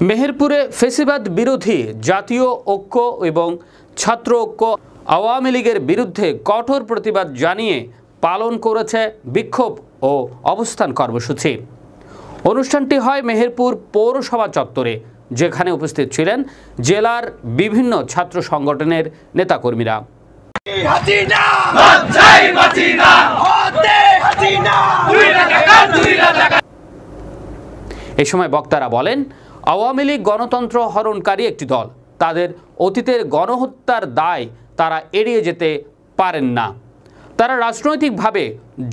মেহেরপুরে ফেসিবাদ বিরোধী জাতীয় ঐক্য এবং ছাত্র ঐক্য আওয়ামী লীগের বিরুদ্ধে কঠোর প্রতিবাদ জানিয়ে পালন করেছে বিক্ষোভ ও অবস্থান কর্মসূচি। অনুষ্ঠানটি হয় মেহেরপুর পৌরসভা চত্বরে, যেখানে উপস্থিত ছিলেন জেলার বিভিন্ন ছাত্র সংগঠনের নেতাকর্মীরা। এ সময় বক্তারা বলেন, আওয়ামী লীগ গণতন্ত্র হরণকারী একটি দল। তাদের অতীতের গণহত্যার দায় তারা এড়িয়ে যেতে পারেন না। তারা রাজনৈতিকভাবে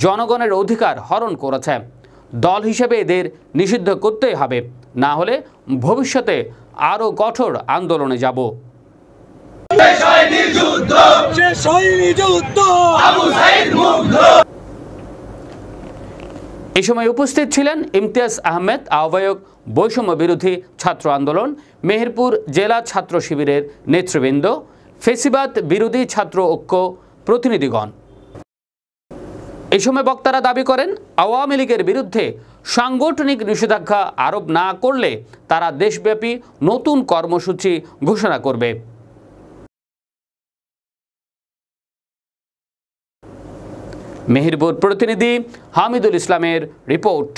জনগণের অধিকার হরণ করেছে। দল হিসেবে এদের নিষিদ্ধ করতেই হবে, না হলে ভবিষ্যতে আরও কঠোর আন্দোলনে যাব। এই সময় উপস্থিত ছিলেন ইমতিয়াজ আহমেদ, আহ্বায়ক বৈষম্য বিরোধী ছাত্র আন্দোলন মেহেরপুর জেলা ছাত্র শিবিরের নেতৃবৃন্দ, ফেসিবাদ বিরোধী ছাত্র ঐক্য প্রতিনিধিগণ। এই সময় বক্তারা দাবি করেন, আওয়ামী লীগের বিরুদ্ধে সাংগঠনিক নিষেধাজ্ঞা আরোপ না করলে তারা দেশব্যাপী নতুন কর্মসূচি ঘোষণা করবে। মেহেরপুর প্রতিনিধি হামিদুল ইসলামের রিপোর্ট।